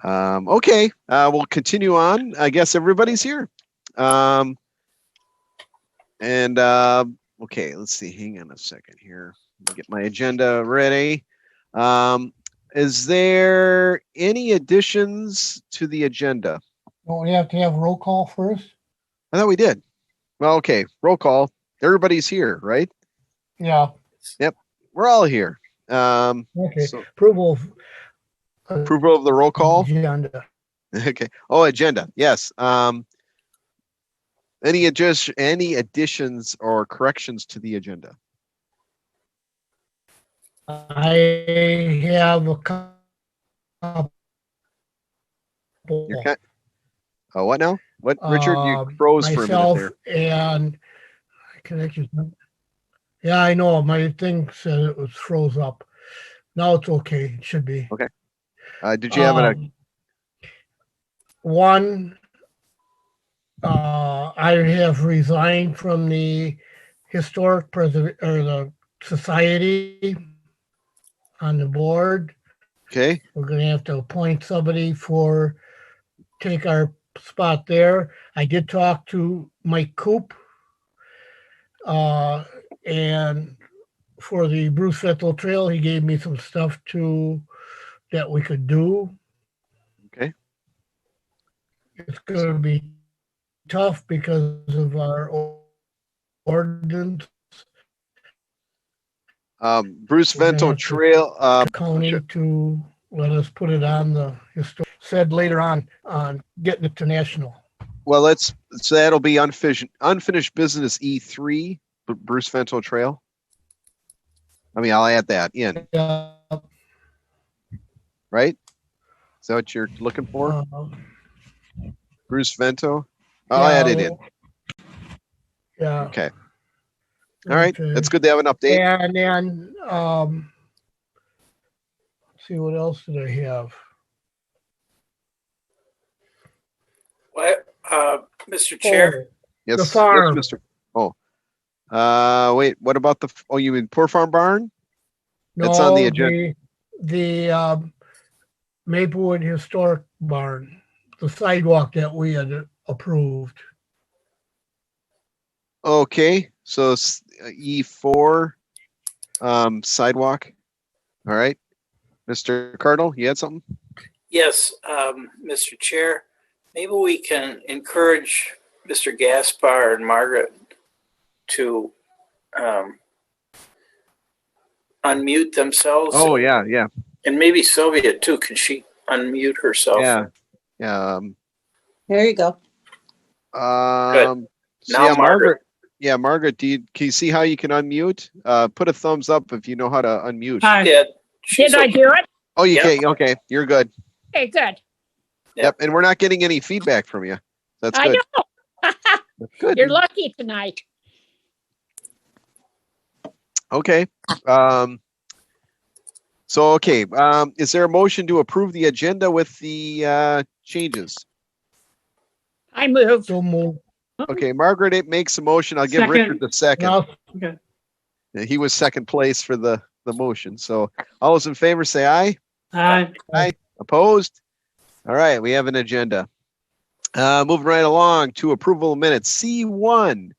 Okay, we'll continue on. I guess everybody's here. Okay, let's see. Hang on a second here. Let me get my agenda ready. Is there any additions to the agenda? Don't we have to have roll call first? I thought we did. Well, okay, roll call. Everybody's here, right? Yeah. Yep, we're all here. Okay. So Approval approval of the roll call. agenda. Okay. Oh, agenda. Yes. Any additions or corrections to the agenda? I have a couple. You're oh, what now? What, Richard? You froze for a minute there. And connection. Yeah, I know. My thing said it was froze up. Now it's okay. It should be. Okay. Did you have one? I have resigned from the historic or the society on the board. Okay. We're going to have to appoint somebody take our spot there. I did talk to Mike Coop, and for the Bruce Vettel Trail, he gave me some stuff that we could do. Okay. It's going to be tough because of our ordinance. Bruce Vento Trail. County to let us put it on the historic. Said later on getting it to national. Well, so that'll be unfinished business E3, Bruce Vento Trail. I mean, I'll add that in. Right? Is that what you're looking for? Bruce Vento? I'll add it in. Yeah. Okay. All right. That's good to have an update. And then, let's see, what else did I have? What, Mr. Chair? Yes, the farm. Yes, Mr. Wait, what about you mean Poor Farm Barn? That's on the agenda. The Maplewood Historic Barn, the sidewalk that we had approved. Okay, so E4 sidewalk. All right. Mr. Cardinal, you had something? Yes, Mr. Chair. Maybe we can encourage Mr. Gaspar and Margaret to unmute themselves. Oh, yeah. And maybe Sylvia too. Can she unmute herself? Yeah. There you go. Good. So Now, Margaret. Yeah, Margaret, can you see how you can unmute? Put a thumbs up if you know how to unmute. Hi. Did I do it? Oh, you can. Okay, you're good. Okay, good. Yep, and we're not getting any feedback from you. That's good. I know. That's good. You're lucky tonight. Okay. Is there a motion to approve the agenda with the changes? I move. So move. Okay, Margaret, it makes a motion. I'll give Richard the second. No. Okay. He was second place for the motion. So all those in favor say aye. Aye. Aye. Opposed? All right, we have an agenda. Moving right along to approval of minutes. C1.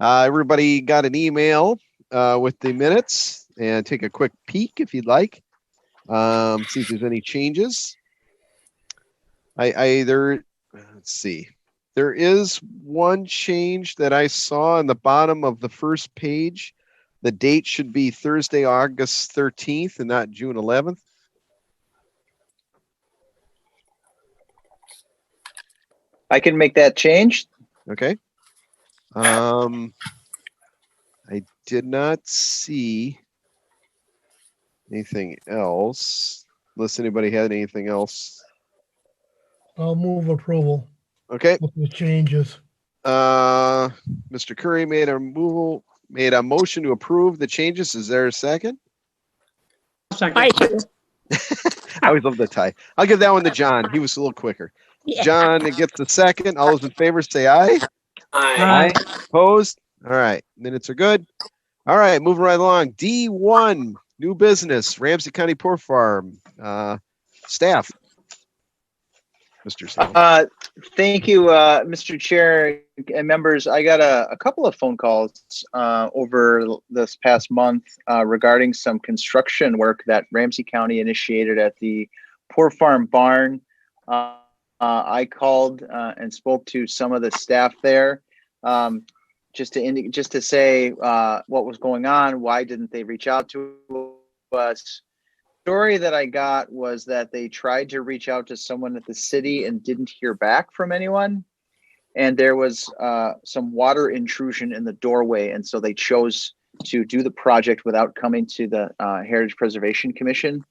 Everybody got an email with the minutes, and take a quick peek if you'd like. See if there's any changes. Let's see. There is one change that I saw on the bottom of the first page. The date should be Thursday, August 13th and not June 11th. I can make that change. Okay. I did not see anything else, unless anybody had anything else. I'll move approval Okay. with the changes. Mr. Curry made a motion to approve the changes. Is there a second? I do. I always love the tie. I'll give that one to John. He was a little quicker. Yeah. John gets the second. All those in favor say aye. Aye. Opposed? All right. Minutes are good. All right. Moving right along. D1, new business, Ramsey County Poor Farm. Staff. Mr. Sal. Thank you, Mr. Chair and members. I got a couple of phone calls over this past month regarding some construction work that Ramsey County initiated at the Poor Farm Barn. I called and spoke to some of the staff there, just to say what was going on. Why didn't they reach out to us? Story that I got was that they tried to reach out to someone at the city and didn't hear back from anyone. And there was some water intrusion in the doorway. And so they chose to do the project without coming to the Heritage Preservation Commission.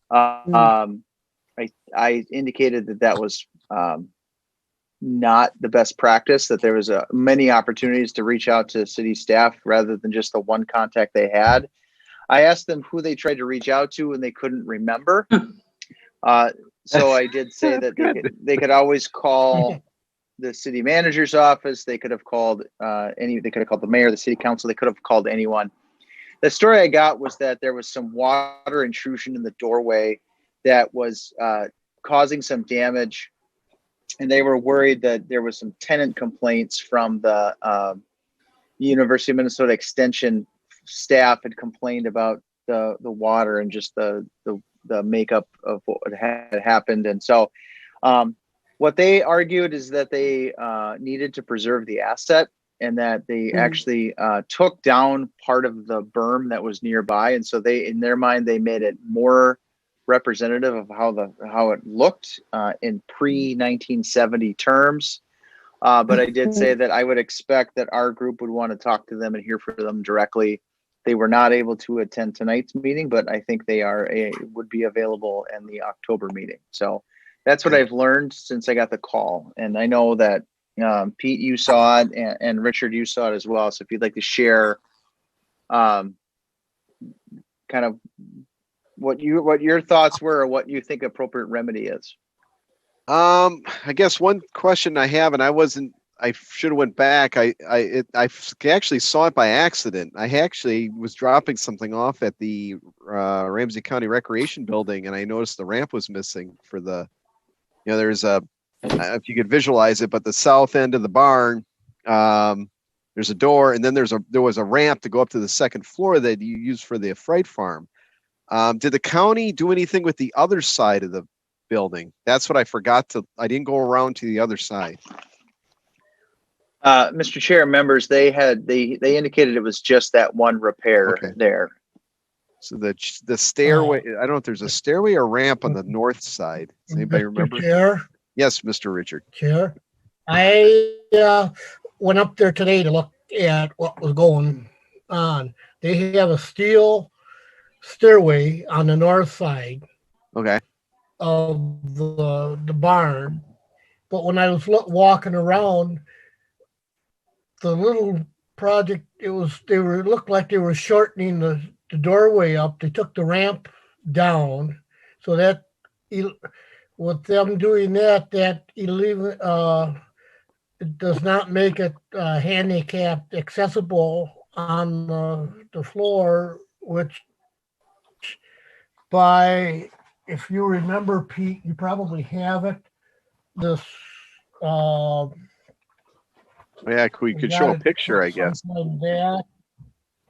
I indicated that was not the best practice, that there was many opportunities to reach out to city staff rather than just the one contact they had. I asked them who they tried to reach out to, and they couldn't remember. So I did say that they could always call the city manager's office. They could have called they could have called the mayor, the city council. They could have called anyone. The story I got was that there was some water intrusion in the doorway that was causing some damage, and they were worried that there was some tenant complaints from the University of Minnesota Extension staff had complained about the water and just the makeup of what had happened. And so what they argued is that they needed to preserve the asset, and that they actually took down part of the berm that was nearby. And so in their mind, they made it more representative of how it looked in pre-1970 terms. But I did say that I would expect that our group would want to talk to them and hear from them directly. They were not able to attend tonight's meeting, but I think they would be available in the October meeting. So that's what I've learned since I got the call. And I know that Pete, you saw it, and Richard, you saw it as well. So if you'd like to share kind of what your thoughts were, or what you think appropriate remedy is. I guess one question I have, and I should have went back. I actually saw it by accident. I actually was dropping something off at the Ramsey County Recreation Building, and I noticed the ramp was missing for there's if you could visualize it, but the south end of the barn, there's a door, and then there was a ramp to go up to the second floor that you use for the freight farm. Did the county do anything with the other side of the building? That's what I forgot I didn't go around to the other side. Mr. Chair, members, they indicated it was just that one repair there. So the stairway, I don't know if there's a stairway or ramp on the north side. Does anybody remember? Chair? Yes, Mr. Richard. Chair, I went up there today to look at what was going on. They have a steel stairway on the north side of the barn, but when I was walking around the little project, looked like they were shortening the doorway up. They took the ramp down, so that with them doing that it does not make it handicapped accessible on the floor, which if you remember, Pete, you probably have it. This we could show a picture, I guess. Like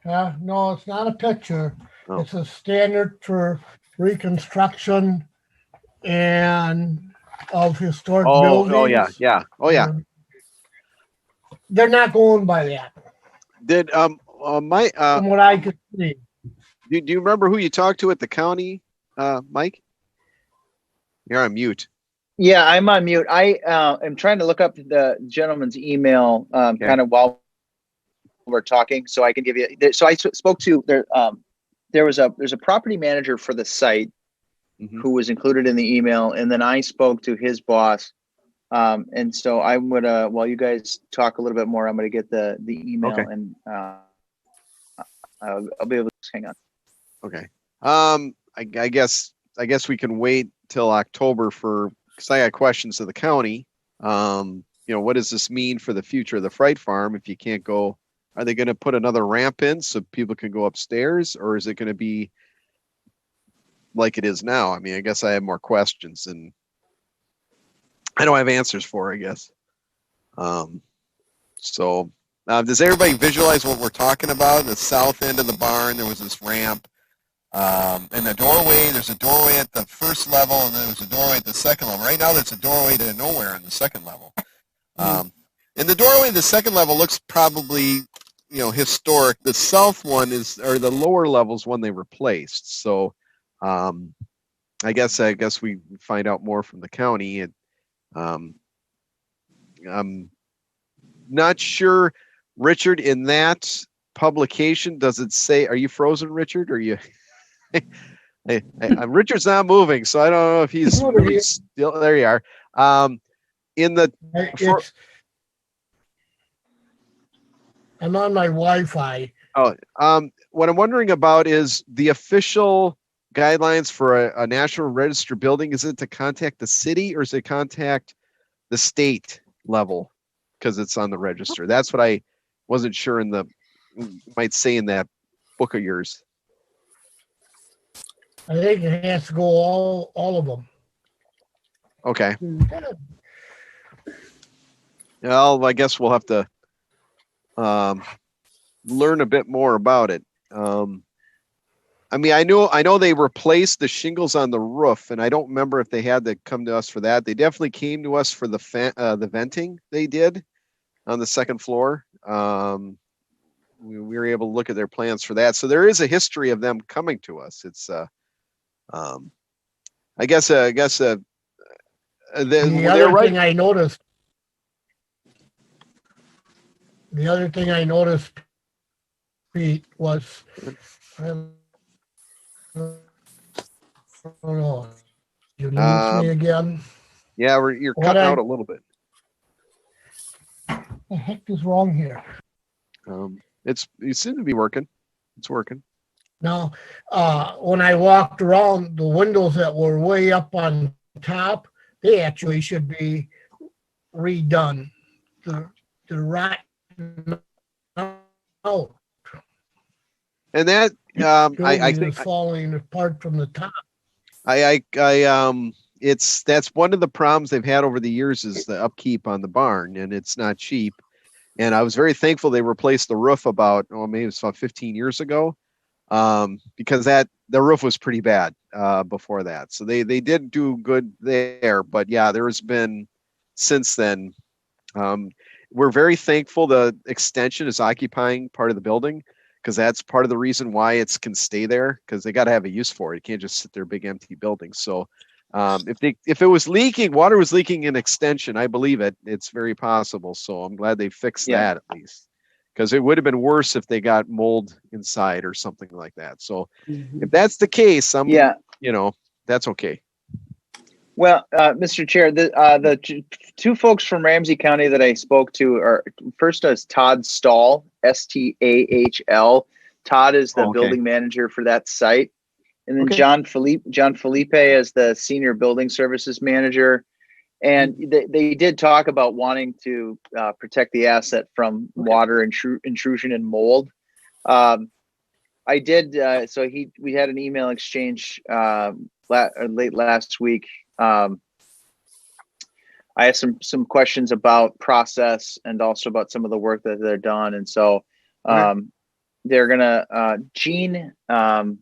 that. No, it's not a picture. Oh. It's a standard for reconstruction and of historic buildings. Oh yeah. They're not going by that. Did from what I could see. Do you remember who you talked to at the county, Mike? You're on mute. Yeah, I'm on mute. I am trying to look up the gentleman's email kind of while we're talking, so I can give you. So I spoke to there's a property manager for the site who was included in the email, and then I spoke to his boss. And so I'm gonna, while you guys talk a little bit more, I'm gonna get the email and I'll be able to hang on. Okay. I guess we can wait till October because I got questions to the county. What does this mean for the future of the freight farm if you can't go? Are they going to put another ramp in so people can go upstairs, or is it going to be like it is now? I mean, I guess I have more questions, and I don't have answers for, I guess. Does everybody visualize what we're talking about? The south end of the barn, there was this ramp. And the doorway, there's a doorway at the first level, and then there's a doorway at the second level. Right now, there's a doorway to nowhere on the second level. And the doorway to the second level looks probably, historic. The south one or the lower level's one they replaced. So, I guess we find out more from the county. And I'm not sure, Richard, in that publication, does it say? Are you frozen, Richard? Or are you? Richard's not moving, so I don't know if he's really still. There you are. I'm on my Wi-Fi. What I'm wondering about is the official guidelines for a National Register building. Is it to contact the city or is it contact the state level because it's on the register? That's what I wasn't sure might say in that book of yours. I think it has to go all of them. Okay. Well, I guess we'll have to learn a bit more about it. I know they replaced the shingles on the roof, and I don't remember if they had to come to us for that. They definitely came to us for the venting they did on the second floor. We were able to look at their plans for that. So there is a history of them coming to us. It's I guess the other thing I noticed, Pete, was you lose me again. Yeah, you're cutting out a little bit. What the heck is wrong here? You seem to be working. It's working. Now, when I walked around, the windows that were way up on top, they actually should be redone. The right out. And that I think is falling apart from the top. That's one of the problems they've had over the years is the upkeep on the barn, and it's not cheap. And I was very thankful they replaced the roof maybe it was about 15 years ago. Because the roof was pretty bad before that. So they did do good there, but yeah, there has been since then. We're very thankful the extension is occupying part of the building because that's part of the reason why it can stay there because they got to have a use for it. It can't just sit there, big empty building. So if it was leaking, water was leaking in extension, I believe it's very possible. So I'm glad they fixed that at least. Because it would have been worse if they got mold inside or something like that. So if that's the case, that's okay. Well, Mr. Chair, the two folks from Ramsey County that I spoke to are first is Todd Stahl, Stahl. Todd is the building manager for that site. And then John Felipe is the senior building services manager. And they did talk about wanting to protect the asset from water intrusion and mold. I did. We had an email exchange late last week. I asked some questions about process and also about some of the work that they're done. And so they're gonna Jean. And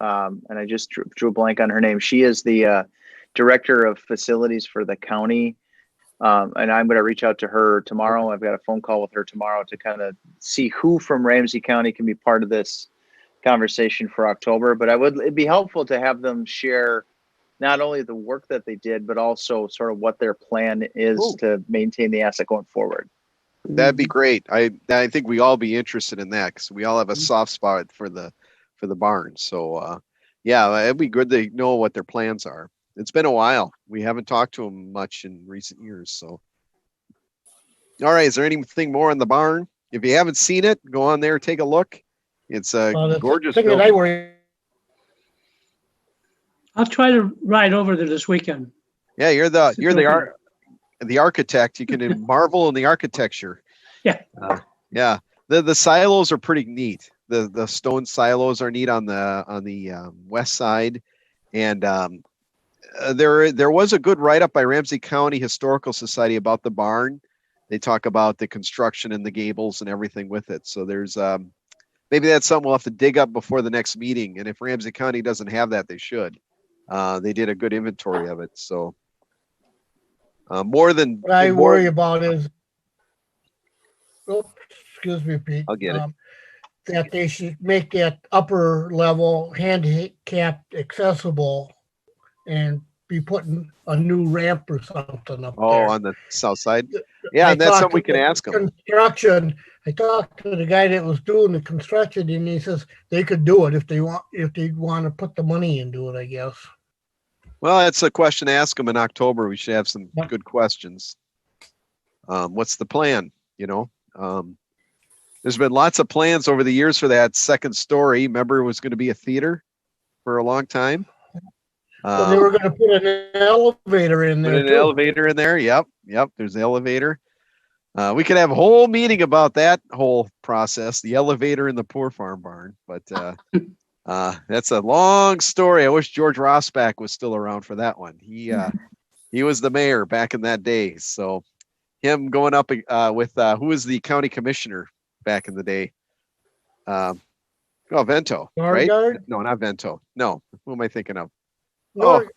I just drew a blank on her name. She is the director of facilities for the county. And I'm going to reach out to her tomorrow. I've got a phone call with her tomorrow to kind of see who from Ramsey County can be part of this conversation for October. But it'd be helpful to have them share not only the work that they did, but also sort of what their plan is to maintain the asset going forward. That'd be great. I think we all be interested in that because we all have a soft spot for the barn. So it'd be good to know what their plans are. It's been a while. We haven't talked to them much in recent years. So, all right. Is there anything more in the barn? If you haven't seen it, go on there, take a look. It's a gorgeous building. I'll try to ride over there this weekend. Yeah, you're the architect. You can marvel in the architecture. Yeah. The silos are pretty neat. The stone silos are neat on the west side, and there was a good write-up by Ramsey County Historical Society about the barn. They talk about the construction and the gables and everything with it. So there's maybe that's something we'll have to dig up before the next meeting. And if Ramsey County doesn't have that, they should. They did a good inventory of it. So more than What I more, worry about is, oh, excuse me, Pete. I'll get it. That they should make that upper level handicapped accessible and be putting a new ramp or something up there. on the south side. Yeah, and that's something we can ask them. Construction. I talked to the guy that was doing the construction, and he says they could do it if they want to put the money into it, I guess. Well, that's a question to ask them in October. We should have some Yep. good questions. What's the plan? You know, there's been lots of plans over the years for that second story. Remember, it was going to be a theater for a long time. So they were going to put an elevator in Put there an too. elevator in there. Yep. There's the elevator. We could have a whole meeting about that whole process, the elevator in the poor farm barn. But that's a long story. I wish George Rossback was still around for that one. He was the mayor back in that day. So him going up with who was the county commissioner back in the day? Vento, right? Norgard? No, not Vento. No, who am I thinking of? Norgard.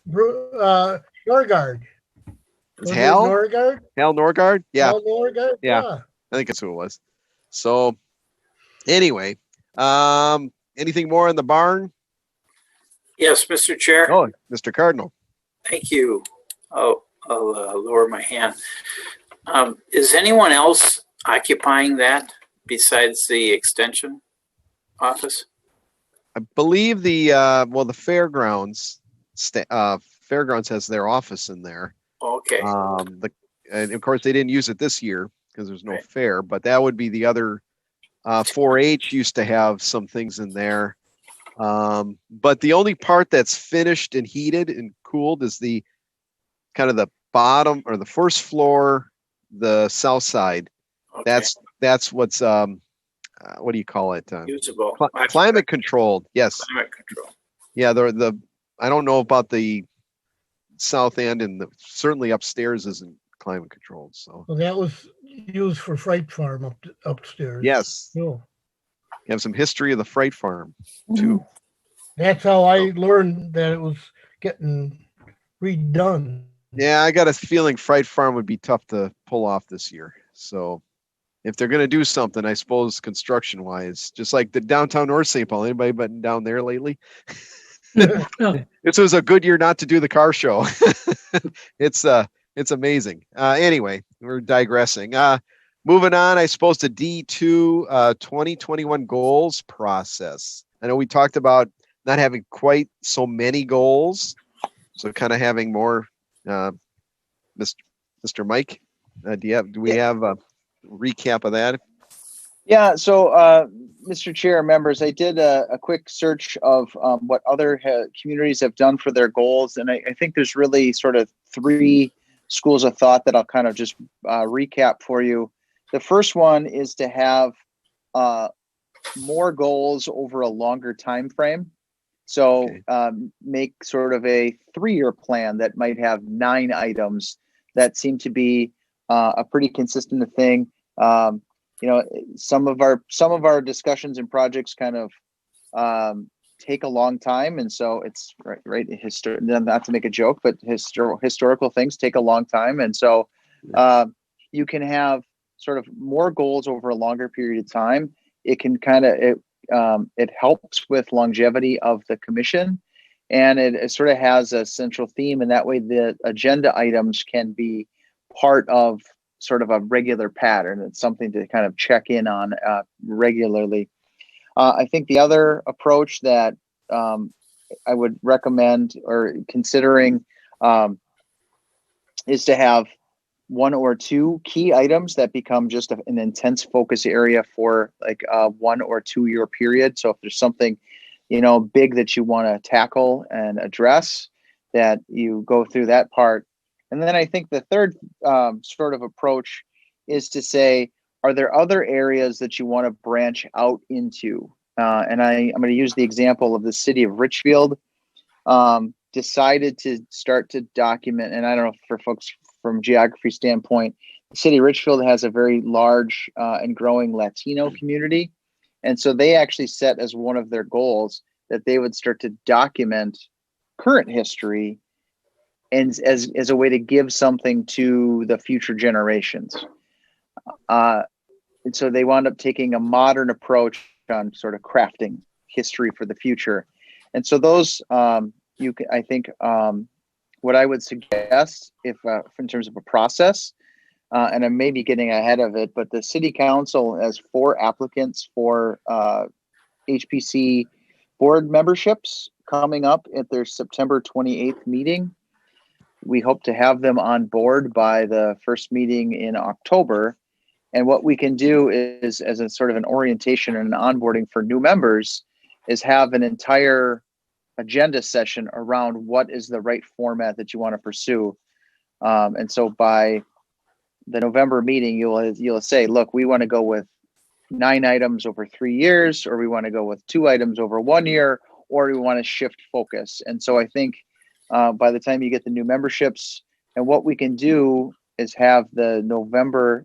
Is Hal? Norgard? Hal Norgard? Yeah. Hal Norgard? Yeah. I think that's who it was. So anyway, anything more in the barn? Yes, Mr. Chair. Oh, Mr. Cardinal. Thank you. Oh, I'll lower my hand. Is anyone else occupying that besides the extension office? I believe the fairgrounds fairgrounds has their office in there. Okay. And of course they didn't use it this year because there's no Right. fair, but that would be the other 4-H used to have some things in there. But the only part that's finished and heated and cooled is the kind of the bottom or the first floor, the south side. Okay. That's what's what do you call it? Usable. Climate controlled. Yes. Climate control. Yeah. The I don't know about the south end, and certainly upstairs isn't climate controlled. So Well, that was used for freight farm upstairs. yes, you No. have some history of the freight farm too. That's how I learned that it was getting redone. Yeah, I got a feeling freight farm would be tough to pull off this year. So if they're going to do something, I suppose construction wise, just like the downtown North St. Paul, anybody been down there lately? This was a good year not to do the car show. It's amazing. Anyway, we're digressing. Moving on, I suppose to D2 2021 goals process. I know we talked about not having quite so many goals, so kind of having more. Mr. Mike, do we have a recap of that? Yeah, so Mr. Chair, members, I did a quick search of what other communities have done for their goals, and I think there's really sort of 3 schools of thought that I'll kind of just recap for you. The first one is to have more goals over a longer time frame. So make sort of a 3-year plan that might have 9 items that seem to be a pretty consistent thing. Some of our discussions and projects kind of take a long time, and so it's right. Not to make a joke, but historical things take a long time, and so you can have sort of more goals over a longer period of time. It can it helps with longevity of the commission, and it sort of has a central theme, and that way the agenda items can be part of sort of a regular pattern. It's something to kind of check in on regularly. I think the other approach that I would recommend or considering is to have 1 or 2 key items that become just an intense focus area for like a 1 or 2 year period. So if there's something, big that you want to tackle and address, that you go through that part. And then I think the third sort of approach is to say, are there other areas that you want to branch out into? And I'm going to use the example of the city of Richfield. decided to start to document, and I don't know, for folks from geography standpoint, the city of Richfield has a very large and growing Latino community. And so they actually set as one of their goals that they would start to document current history and as a way to give something to the future generations. And so they wound up taking a modern approach on sort of crafting history for the future. And so those, I think what I would suggest, if in terms of a process, and I may be getting ahead of it, but the city council has 4 applicants for HPC board memberships coming up at their September 28th meeting. We hope to have them on board by the first meeting in October. And what we can do is, as a sort of an orientation and an onboarding for new members, is have an entire agenda session around what is the right format that you want to pursue. And so by the November meeting, you'll say, look, we want to go with 9 items over 3 years, or we want to go with 2 items over 1 year, or we want to shift focus. And so I think by the time you get the new memberships, and what we can do is have the November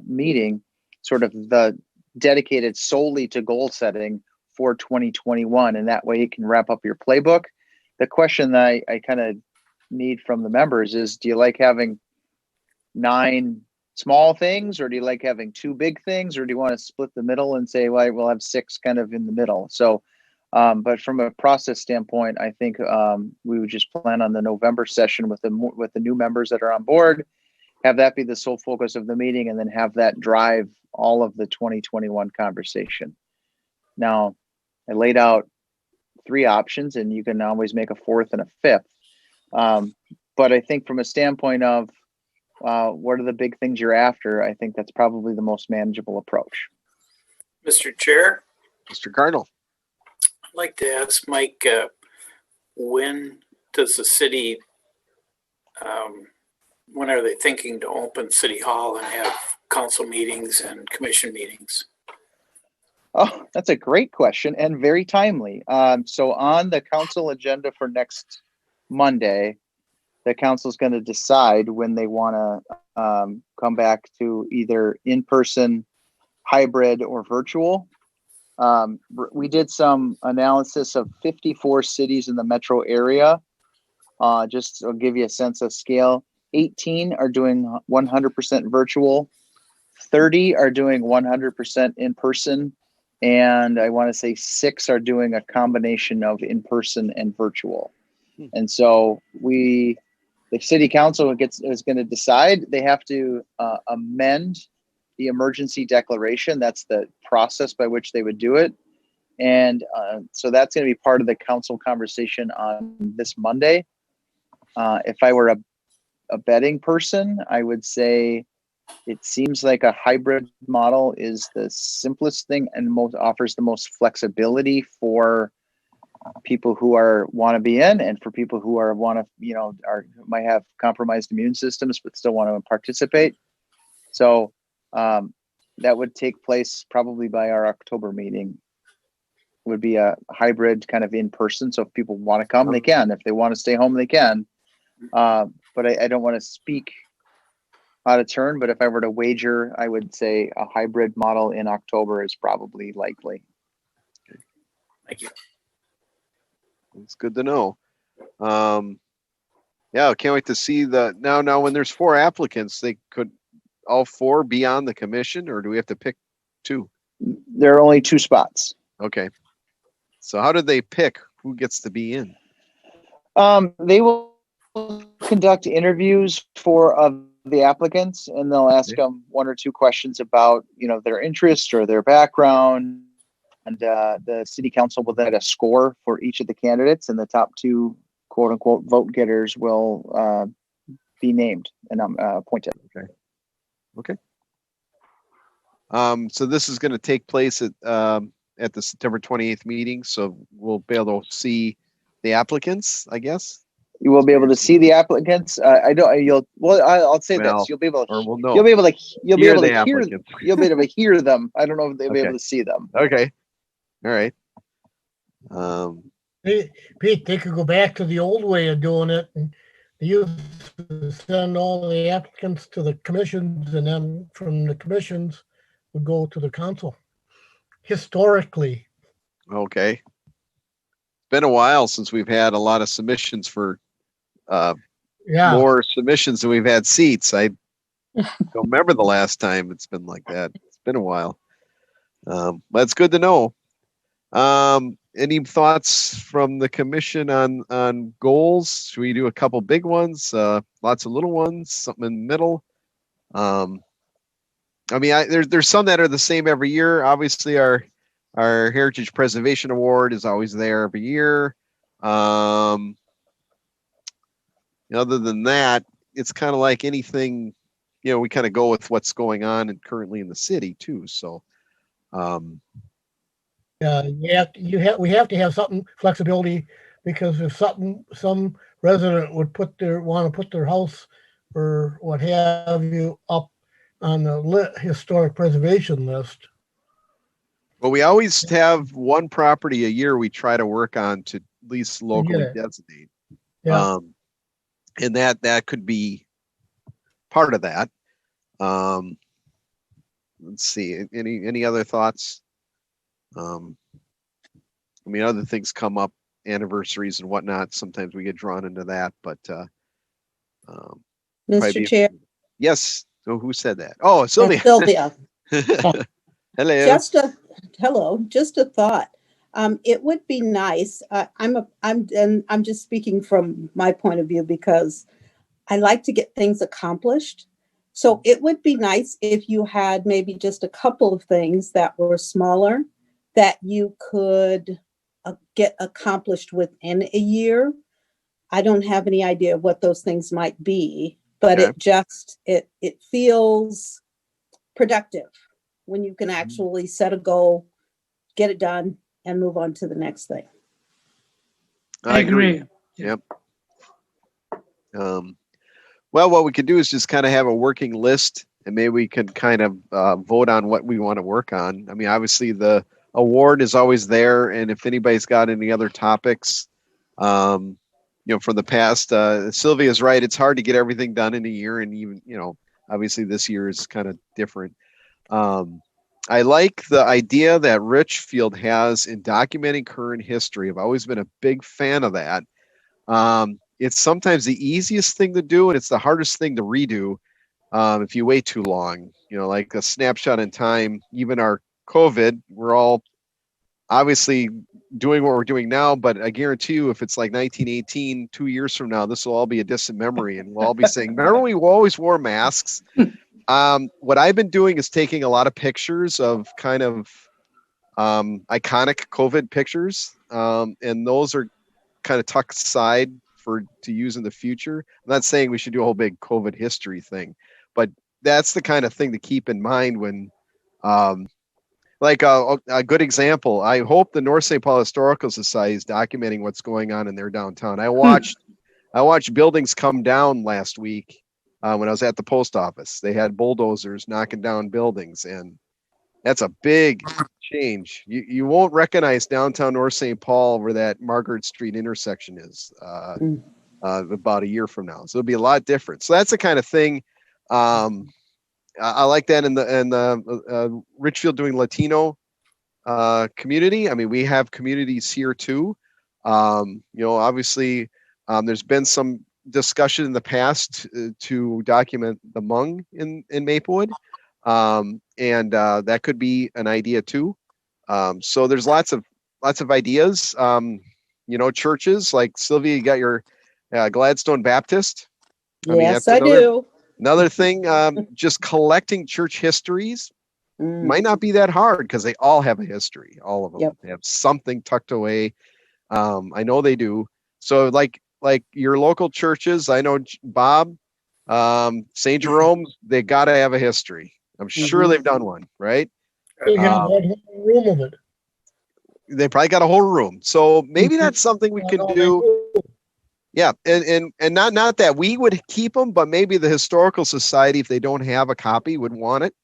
meeting sort of the dedicated solely to goal setting for 2021. And that way you can wrap up your playbook. The question that I kind of need from the members is, do you like having 9 small things, or do you like having 2 big things, or do you want to split the middle and say, well, we'll have 6 kind of in the middle? So, but from a process standpoint, I think we would just plan on the November session with the new members that are on board, have that be the sole focus of the meeting, and then have that drive all of the 2021 conversation. Now, I laid out 3 options, and you can always make a 4th and a 5th. But I think from a standpoint of what are the big things you're after, I think that's probably the most manageable approach. Mr. Chair, Mr. Cardinal. I'd like to ask Mike, when does the city, when are they thinking to open City Hall and have council meetings and commission meetings? Oh, that's a great question and very timely. So on the council agenda for next Monday, the council is going to decide when they want to come back to either in-person, hybrid, or virtual. We did some analysis of 54 cities in the metro area. Just to give you a sense of scale, 18 are doing 100% virtual, 30 are doing 100% in person, and I want to say 6 are doing a combination of in person and virtual. And so the city council is going to decide. They have to amend the emergency declaration. That's the process by which they would do it. And so that's going to be part of the council conversation on this Monday. If I were a betting person, I would say it seems like a hybrid model is the simplest thing and offers the most flexibility for people who want to be in, and for people who might have compromised immune systems but still want to participate. So that would take place probably by our October meeting. It would be a hybrid kind of in person. So if people want to come, they can. If they want to stay home, they can. But I don't want to speak out of turn, but if I were to wager, I would say a hybrid model in October is probably likely. Thank you. It's good to know. Yeah, I can't wait to see now when there's 4 applicants, they could all 4 be on the commission, or do we have to pick 2? There are only 2 spots. Okay. So how did they pick who gets to be in? They will conduct interviews for the applicants, and they'll ask them 1 or 2 questions about, their interest or their background. And the city council will then add a score for each of the candidates, and the top 2 quote unquote vote getters will be named and appointed. Okay. So this is going to take place at the September 28th meeting. So we'll be able to see the applicants, I guess. You will be able to see the applicants. I'll say this. You'll be able to hear them. I don't know if they'll be able to see them. Okay. All right. Pete, they could go back to the old way of doing it, and they used to send all the applicants to the commissions, and then from the commissions would go to the council. Historically, Okay. It's been a while since we've had a lot of submissions for yeah. more submissions than we've had seats. I don't remember the last time it's been like that. It's been a while. But it's good to know. Any thoughts from the commission on goals? Should we do a couple big ones, lots of little ones, something in the middle? I mean, there's some that are the same every year. Obviously, our Heritage Preservation Award is always there every year. Other than that, it's kind of like anything, we kind of go with what's going on and currently in the city too. So, we have to have something flexibility, because if some resident would want to put their house or what have you up on the historic preservation list. well, we always have one property a year we try to work on to at least locally designate. Yeah. And that could be part of that. Let's see, any other thoughts? I mean, other things come up, anniversaries and whatnot. Sometimes we get drawn into that, but Mr. Chair, yes. So who said that? Oh, Sylvia. Sylvia, Hello. just a thought. It would be nice. I'm just speaking from my point of view, because I like to get things accomplished. So it would be nice if you had maybe just a couple of things that were smaller that you could get accomplished within a year. I don't have any idea what those things might be, but Okay. it feels productive when you can actually set a goal, get it done, and move on to the next thing. I agree. Yep. Well, what we could do is just kind of have a working list, and maybe we could kind of vote on what we want to work on. I mean, obviously the award is always there, and if anybody's got any other topics, from the past, Sylvia's right. It's hard to get everything done in a year, and even, obviously this year is kind of different. I like the idea that Richfield has in documenting current history. I've always been a big fan of that. It's sometimes the easiest thing to do, and it's the hardest thing to redo if you wait too long. Like a snapshot in time, even our COVID, we're all obviously doing what we're doing now, but I guarantee you, if it's like 1918, 2 years from now, this will all be a distant memory, and we'll all be saying, remember we always wore masks? What I've been doing is taking a lot of pictures of kind of iconic COVID pictures, and those are kind of tucked aside to use in the future. I'm not saying we should do a whole big COVID history thing, but that's the kind of thing to keep in mind when, like a good example. I hope the North St. Paul Historical Society is documenting what's going on in their downtown. I watched buildings come down last week when I was at the post office. They had bulldozers knocking down buildings, and that's a big change. You won't recognize downtown North St. Paul where that Margaret Street intersection is about a year from now. So it'll be a lot different. So that's the kind of thing. I like that in the Richfield doing Latino community. I mean, we have communities here too. Obviously, there's been some discussion in the past to document the Hmong in Maplewood. And that could be an idea too. So there's lots of ideas. Churches like Sylvia, you got your Gladstone Baptist. Yes, I do. Another thing, just collecting church histories might not be that hard, because they all have a history. All of them They have something tucked away. I know they do. So like your local churches, I know Bob, St. Jerome, they got to have a history. I'm sure they've done one, right? They have one whole room of it. They probably got a whole room. So maybe that's something we can do. Yeah, and not that we would keep them, but maybe the Historical Society, if they don't have a copy, would want it.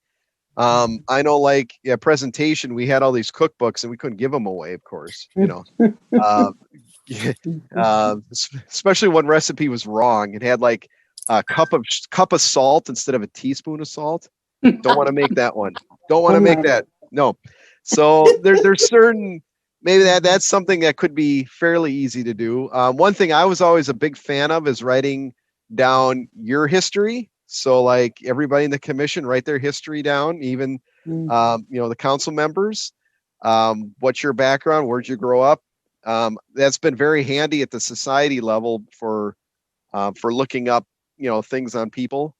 I know, like, presentation, we had all these cookbooks and we couldn't give them away, of course, Especially one recipe was wrong. It had like a cup of salt instead of a teaspoon of salt. Don't want to make that one. Don't want to make that. No. So there's certain, maybe that's something that could be fairly easy to do. One thing I was always a big fan of is writing down your history. So like everybody in the commission, write their history down, even the council members. What's your background? Where'd you grow up? That's been very handy at the society level for looking up, things on people.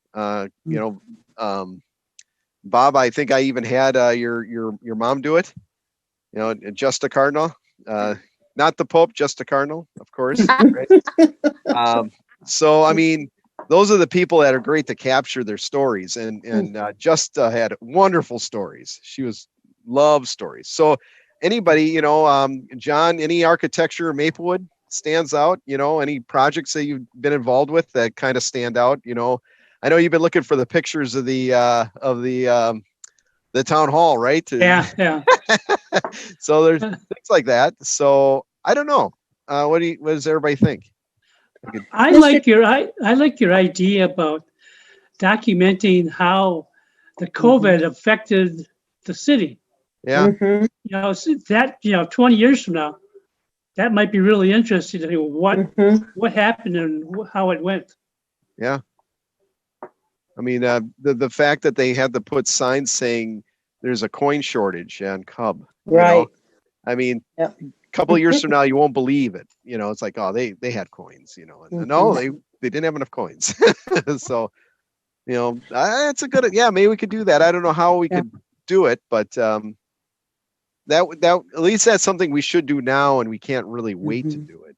Bob, I think I even had your mom do it. Just a cardinal, not the Pope, just a cardinal, of course. Right? So I mean, those are the people that are great to capture their stories, and just had wonderful stories. She loved stories. So anybody, John, any architecture Maplewood stands out? Any projects that you've been involved with that kind of stand out? I know you've been looking for the pictures of the town hall, right? Yeah. So there's things like that. So I don't know. What does everybody think? I like your idea about documenting how the COVID affected the city. Yeah. So that 20 years from now, that might be really interesting to know what happened and how it went. Yeah. I mean, the fact that they had to put signs saying there's a coin shortage on Cub. Right. I mean, Yep. a couple of years from now, you won't believe it. It's like, oh, they had coins. And no, they didn't have enough coins. So, that's a good. Yeah, maybe we could do that. I don't know how we could do it, but that at least that's something we should do now, and we can't really wait to do it.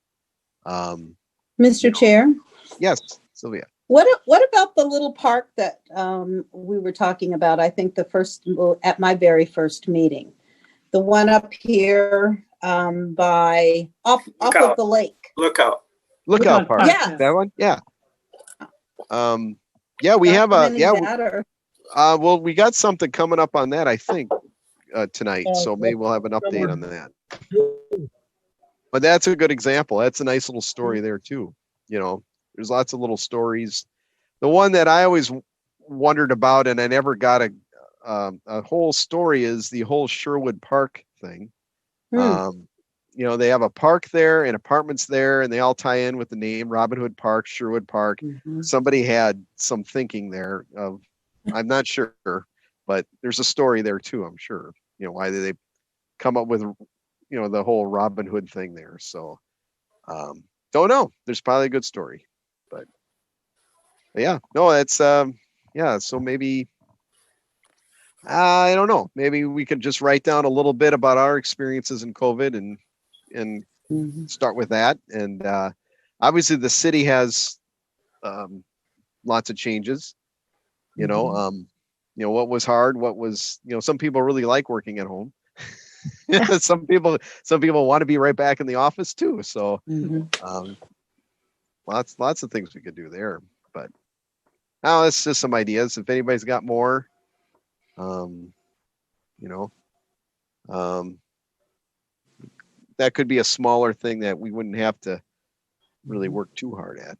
Mr. Chair? Yes, Sylvia. What about the little park that we were talking about? I think at my very first meeting, the one up here by off of the lake. Lookout Park. Yeah. That one. Yeah. Yeah, we have a well, we got something coming up on that, I think, tonight. So maybe we'll have an update on that. But that's a good example. That's a nice little story there too. There's lots of little stories. The one that I always wondered about, and I never got a whole story, is the whole Sherwood Park thing. They have a park there and apartments there, and they all tie in with the name Robin Hood Park, Sherwood Park. Somebody had some thinking there of, I'm not sure, but there's a story there too, I'm sure. Why did they come up with, the whole Robin Hood thing there? So, don't know. There's probably a good story, but yeah, no, that's so maybe I don't know. Maybe we could just write down a little bit about our experiences in COVID and start with that. And obviously the city has lots of changes. What was hard, what was, some people really like working at home. Some people want to be right back in the office too. So lots of things we could do there. But now that's just some ideas. If anybody's got more, that could be a smaller thing that we wouldn't have to really work too hard at.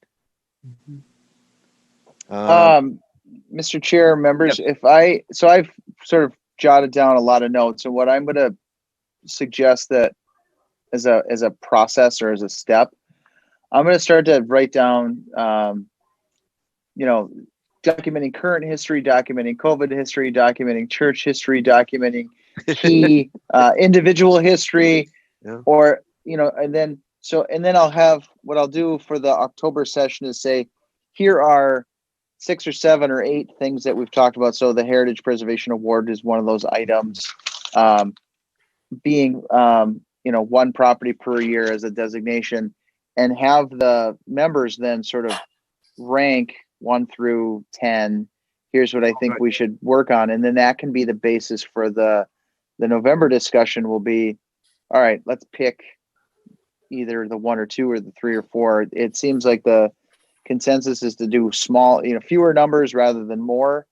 Mr. Chair, members, I've sort of jotted down a lot of notes, and what I'm going to suggest that as a process or as a step, I'm going to start to write down, documenting current history, documenting COVID history, documenting church history, documenting key individual history, or and then I'll have, what I'll do for the October session is say, here are 6 or 7 or 8 things that we've talked about. So the Heritage Preservation Award is one of those items, being one property per year as a designation, and have the members then sort of rank 1 through 10. Here's what I think we should work on. And then that can be the basis for the November discussion. Will be, all right, let's pick either the 1 or 2 or the 3 or 4. It seems like the consensus is to do small, fewer numbers rather than more.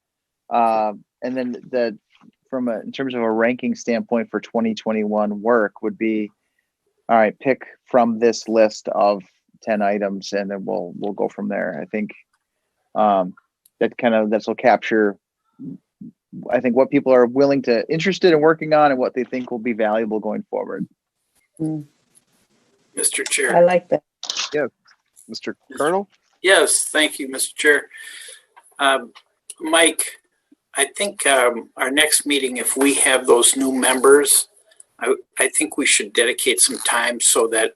And then in terms of a ranking standpoint for 2021 work would be, all right, pick from this list of 10 items, and then we'll go from there. I think this will capture, I think, what people are interested in working on and what they think will be valuable going forward. Mr. I Chair. like that. Mr. Colonel? Yes, thank you, Mr. Chair. Mike, I think our next meeting, if we have those new members, I think we should dedicate some time so that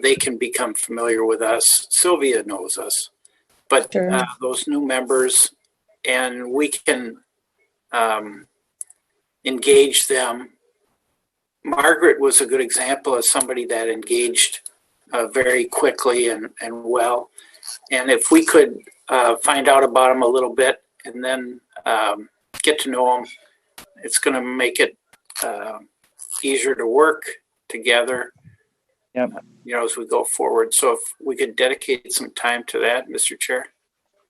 they can become familiar with us. Sylvia knows us, but Sure. those new members, and we can engage them. Margaret was a good example of somebody that engaged very quickly and well. And if we could find out about them a little bit and then get to know them, it's going to make it easier to work together. Yep. As we go forward. So if we could dedicate some time to that, Mr. Chair.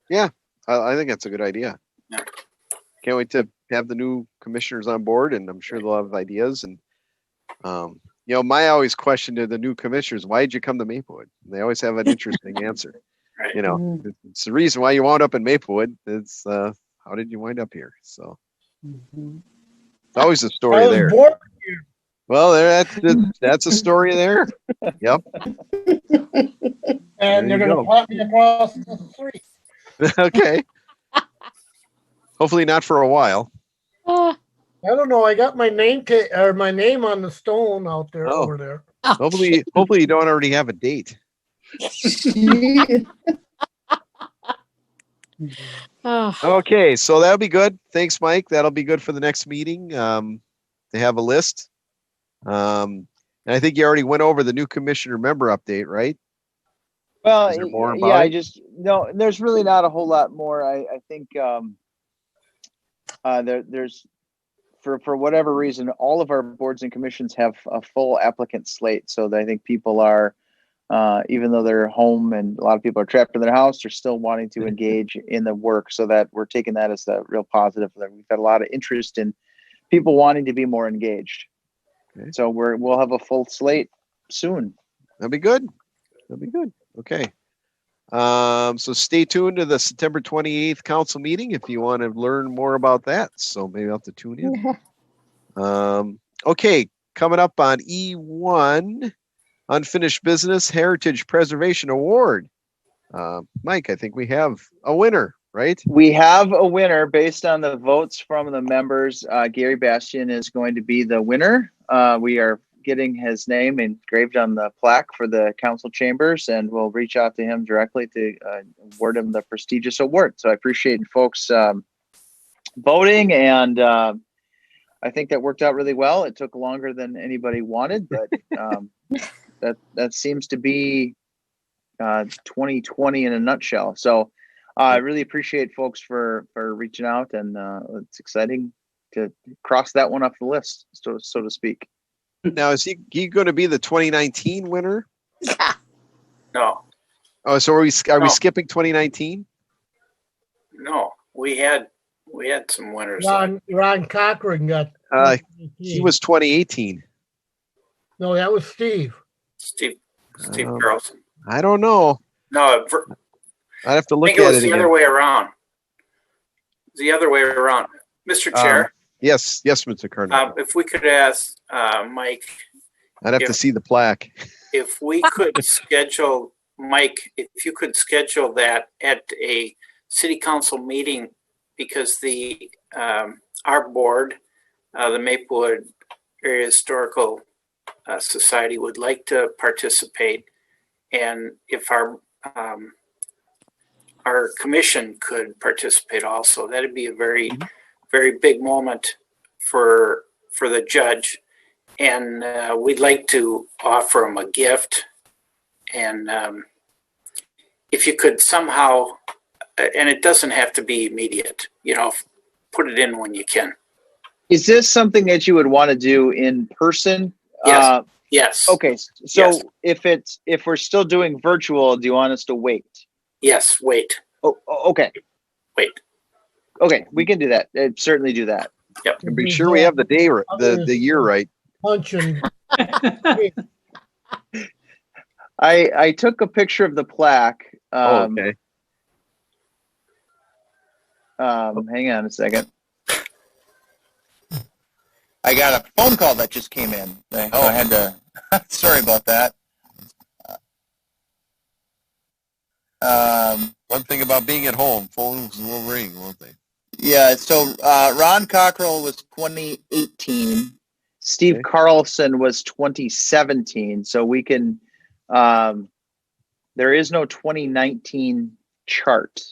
Yeah, I think that's a good idea. Yeah. Can't wait to have the new commissioners on board, and I'm sure they'll have ideas. And my always question to the new commissioners: why did you come to Maplewood? And they always have an interesting answer. Right. It's the reason why you wound up in Maplewood. It's how did you wind up here? So it's always a story there. Well, that's a story there. Yep. And There they're you going to go. pop me across the street. Okay. Hopefully not for a while. I don't know. I got my name my name on the stone out there Oh. over there. Hopefully you don't already have a date. Oh, Okay, so that'll be good. Thanks, Mike. That'll be good for the next meeting. They have a list. And I think you already went over the new commissioner member update, right? Well, Is there more yeah, about it? no, there's really not a whole lot more. I think there's for whatever reason, all of our boards and commissions have a full applicant slate. So I think people are, even though they're home and a lot of people are trapped in their house, they're still wanting to engage in the work. So that we're taking that as a real positive. That we've had a lot of interest in people wanting to be more engaged. Okay. So we'll have a full slate soon. That'll be good. That'll be good. Okay. So stay tuned to the September 28th council meeting if you want to learn more about that. So maybe I'll have to tune in. Okay. Coming up on E1, Unfinished Business Heritage Preservation Award. Mike, I think we have a winner, right? We have a winner based on the votes from the members. Gary Bastian is going to be the winner. We are getting his name engraved on the plaque for the council chambers, and we'll reach out to him directly to award him the prestigious award. So I appreciate folks voting, and I think that worked out really well. It took longer than anybody wanted, but that seems to be 2020 in a nutshell. So I really appreciate folks for reaching out, and it's exciting to cross that one off the list, so to speak. Now, is he going to be the 2019 winner? No, Oh, so are we No. skipping 2019? no, we had some winners. Ron Cochran got. He was 2018. No, that was Steve. Steve Carlson. I don't know. No, I'd have to I look think it at was it the again. other way around. The other way around. Mr. Chair, Yes, Mr. Colonel. if we could ask Mike, I'd have to see the plaque. if we could schedule, Mike, if you could schedule that at a city council meeting, because our board, the Maplewood Area Historical Society, would like to participate, and if our commission could participate also, that'd be a very, very big moment for the judge. And we'd like to offer him a gift. And if you could somehow, and it doesn't have to be immediate, put it in when you can. Is this something that you would want to do in person? Yes. Yes. Okay, so Yes. if we're still doing virtual, do you want us to wait? Yes. Wait. Oh, okay. Wait. Okay, we can do that. Certainly do that. And be sure we have the day, the year right. Punch and I took a picture of the plaque. Oh, okay. Hang on a second. I got a phone call that just came in. So I had to. Sorry about that. One thing about being at home, phones will ring, won't they? Yeah. So Ron Cockrell was 2018. Steve Okay. Carlson was 2017. So we can. There is no 2019 chart.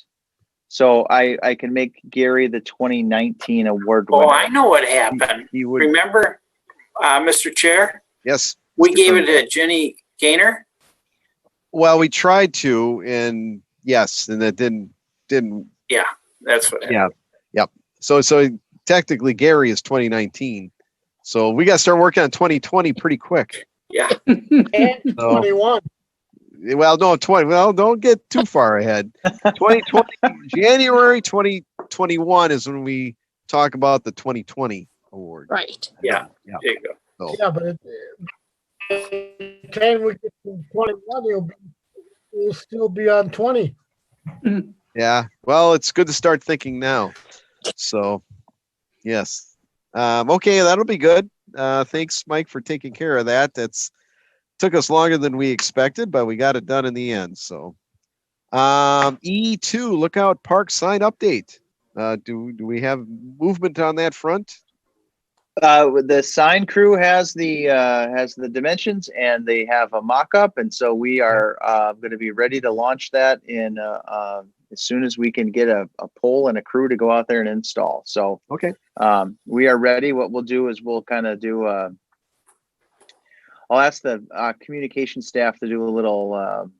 So I can make Gary the 2019 award winner. Oh, I know what happened. He would. Remember, Mr. Chair, Yes. we Mr. gave Furman. it to Jenny Gaynor. Well, we tried to, and yes, and that didn't. Yeah, that's what happened. Yeah. Yep. So technically, Gary is 2019. So we got to start working on 2020 pretty quick. Yeah. And So, 21. well, no, 20. Well, don't get too far ahead. 2020, January 2021 is when we talk about the 2020 award. Right. Yeah. Yeah. There you go. So, Yeah, but by the time we get to 21, it'll still be on 20. yeah. Well, it's good to start thinking now. So, yes. Okay, that'll be good. Thanks, Mike, for taking care of that. That's took us longer than we expected, but we got it done in the end. So, E2 Lookout Park sign update. Do we have movement on that front? The sign crew has the dimensions, and they have a mock-up, and so we are going to be ready to launch that in as soon as we can get a pole and a crew to go out there and install. So Okay. we are ready. What we'll do is we'll kind of do. I'll ask the communication staff to do a little,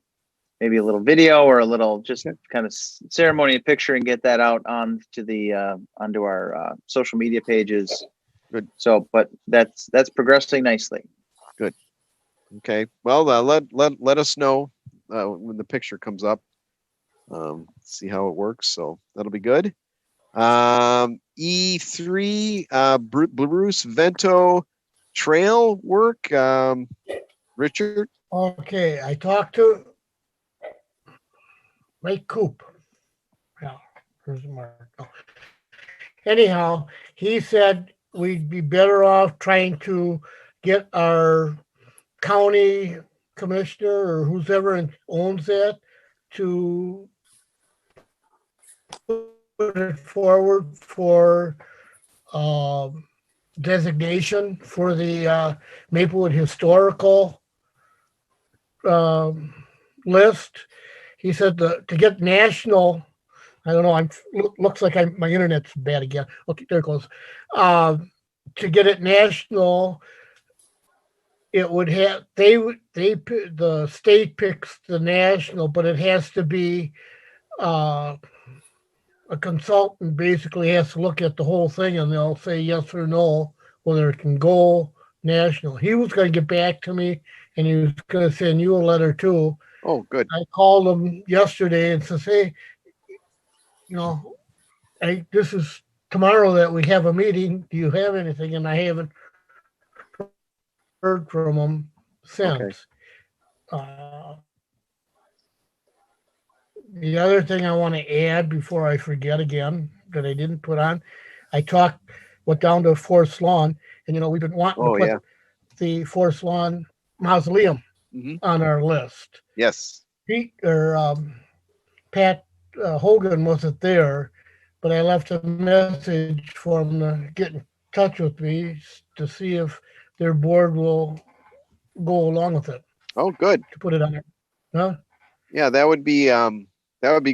maybe a little video or a little just kind of ceremony and picture, and get that out onto our social media pages. Good. So, but that's progressing nicely. Good. Okay. Well, let us know when the picture comes up. See how it works. So that'll be good. E3 Bruce Vento trail work. Richard. Okay, I talked to Mike Coop. Yeah, where's the mark? Oh. Anyhow, he said we'd be better off trying to get our county commissioner or whoever owns that to put it forward for designation for the Maplewood historical list. He said to get national, I don't know, looks like my internet's bad again. Okay, there it goes. To get it national, it would have the state picks the national, but it has to be a consultant basically has to look at the whole thing, and they'll say yes or no whether it can go national. He was going to get back to me, and he was going to send you a letter too. Oh, good. I called him yesterday and says, hey, this is tomorrow that we have a meeting. Do you have anything? And I haven't heard from him since. Okay. The other thing I want to add before I forget again that I didn't put on, went down to Forest Lawn, and we've been wanting to put the Forest Lawn mausoleum on our list. Yes. Pat Hogan wasn't there, but I left a message for him to get in touch with me to see if their board will go along with it. Oh, good. To put it on there. Huh? Yeah, that would be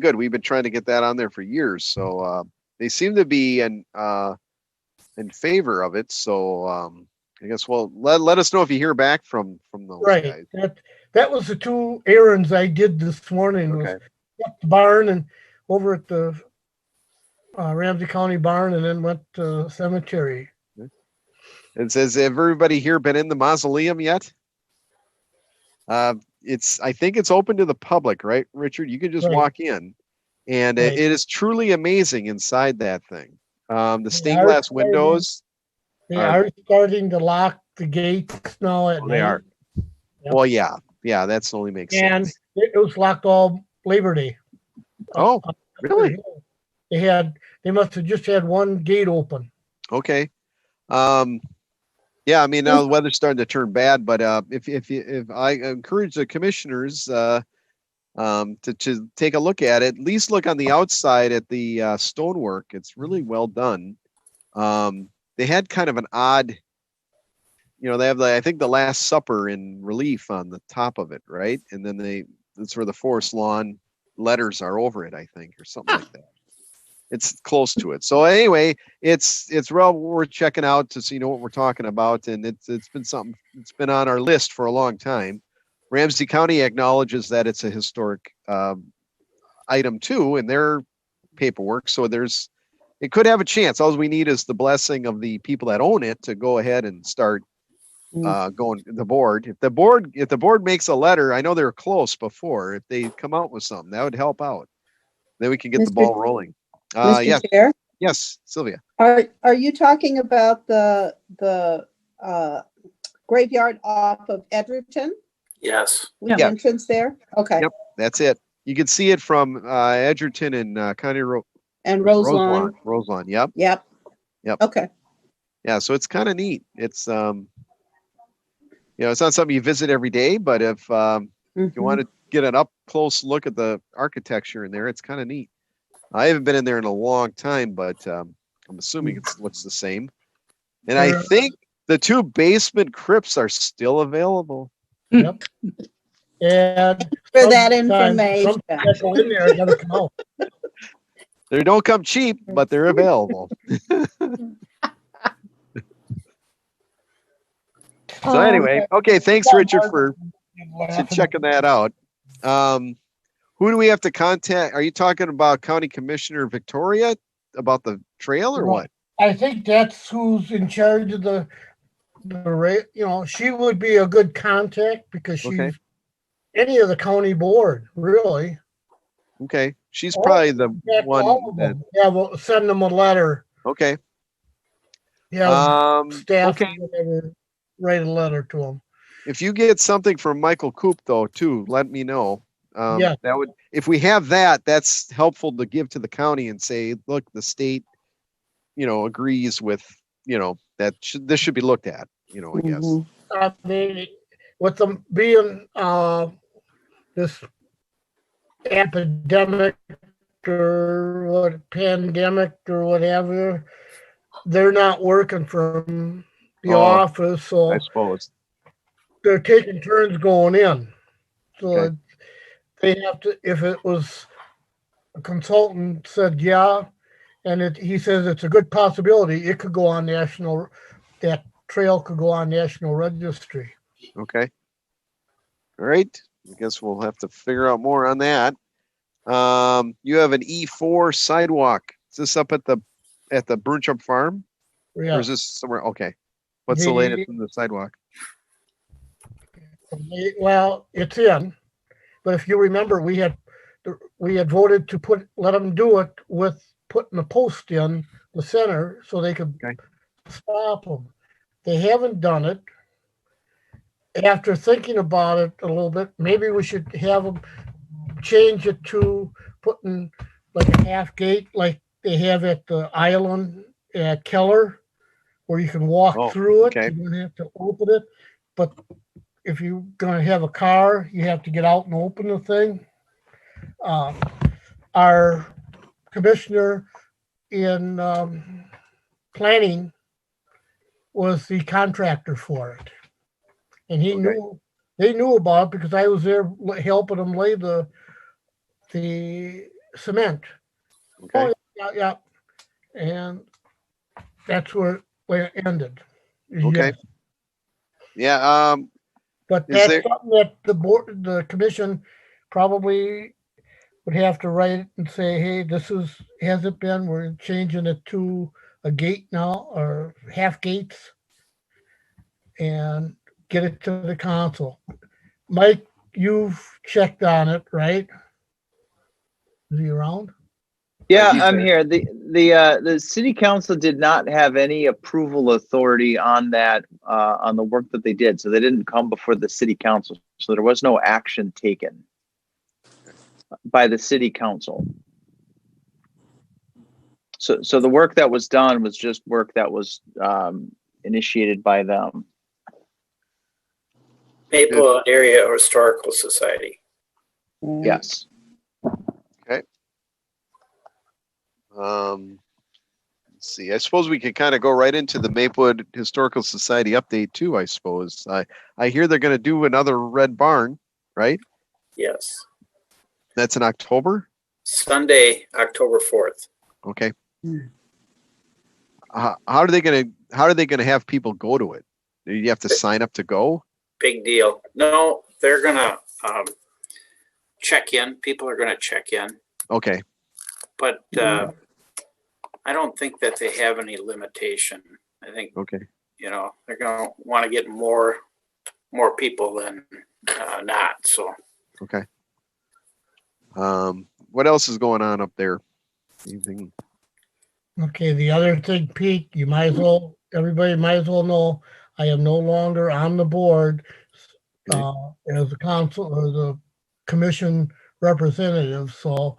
good. We've been trying to get that on there for years, so they seem to be in favor of it. So I guess let us know if you hear back from those guys. That was the two errands I did this morning. Okay. Was at the barn and over at the Ramsey County barn, and then went to the cemetery. It says, have everybody here been in the mausoleum yet? I think it's open to the public, right, Richard? You can just walk in, and it is truly amazing inside that thing. The stained glass windows. They are starting to lock the gates now at night. They are. Yep. Well, yeah, that's only makes And sense. it was locked all Labor Day. Oh, really? They must have just had one gate open. Okay. Yeah, I mean now the weather's starting to turn bad, but if I encourage the commissioners to take a look at it, at least look on the outside at the stonework. It's really well done. They had kind of an odd, they have I think the Last Supper in relief on the top of it, right? And then that's where the Forest Lawn letters are over it, I think, or something like that. It's close to it. So anyway, it's well worth checking out to see what we're talking about, and it's been something. It's been on our list for a long time. Ramsey County acknowledges that it's a historic item too in their paperwork. So it could have a chance. All we need is the blessing of the people that own it to go ahead and start going the board. If the board makes a letter, I know they're close before. If they come out with something, that would help out. Then we can get the ball rolling. Mr. Yes, Chair, yes, Sylvia. are you talking about the graveyard off of Edgerton Yes. with the entrance there? Okay. Yep, that's it. You can see it from Edgerton and County Road And Roselawn. Roselawn. Yep. Yep. Yep. Okay. Yeah, so it's kind of neat. It's it's not something you visit every day, but if you want to get an up close look at the architecture in there, it's kind of neat. I haven't been in there in a long time, but I'm assuming it looks the same. And I think the 2 basement crypts are still available. Yep. And for that information. Go in there, never come out. They don't come cheap, but they're available. So anyway, okay, thanks, Richard, for checking that out. Who do we have to contact? Are you talking about County Commissioner Victoria about the trail or what? I think that's who's in charge of the she would be a good contact because she's any of the county board, really. Okay. She's probably the one that... Yeah, we'll send them a letter. Okay. Yeah, staff or whatever, write a letter to them. If you get something from Michael Coop, though, too, let me know. Yeah. That would, if we have that, that's helpful to give to the county and say, look, the state, agrees with, that this should be looked at, I guess. I mean, with them being this epidemic or pandemic or whatever, they're not working from the office, so I suppose they're taking turns going in. So they have to, if it was a consultant said and he says it's a good possibility, it could go on that trail could go on National Registry. Okay. All right. I guess we'll have to figure out more on that. You have an E4 sidewalk. Is this up at the Burnchum Farm? Yeah. Or is this somewhere? Okay. What's the latest in the sidewalk? Well, it's in, but if you remember, we had voted to let them do it with putting a post in the center so they could stop them. They haven't done it. After thinking about it a little bit, maybe we should have them change it to putting like a half gate like they have at the island at Keller, where you can walk through it. You don't have to open it. But if you're going to have a car, you have to get out and open the thing. Our commissioner in planning was the contractor for it. And they knew about it because I was there helping them lay the cement. Okay. Yeah. And that's where it ended. Okay. Yeah. But that's something that the commission probably would have to write and say, hey, has it been, we're changing it to a gate now or half gates and get it to the council. Mike, you've checked on it, right? Is he around? Yeah, I'm here. The city council did not have any approval authority on that, on the work that they did. So they didn't come before the city council. So there was no action taken by the city council. So the work that was done was just work that was initiated by them. Maplewood Area Historical Society. Yes. Let's see. I suppose we could kind of go right into the Maplewood Historical Society update too. I suppose. I hear they're going to do another red barn, right? Yes. That's in October. Sunday, October 4th. Okay. How are they going to have people go to it? Do you have to sign up to go? Big deal. No, they're going to check in. People are going to check in. Okay. But I don't think that they have any limitation. I think, okay, they're going to want to get more people than not. So. Okay. What else is going on up there? Anything? Okay, the other thing, Pete, everybody might as well know, I am no longer on the board as a council or the commission representative. So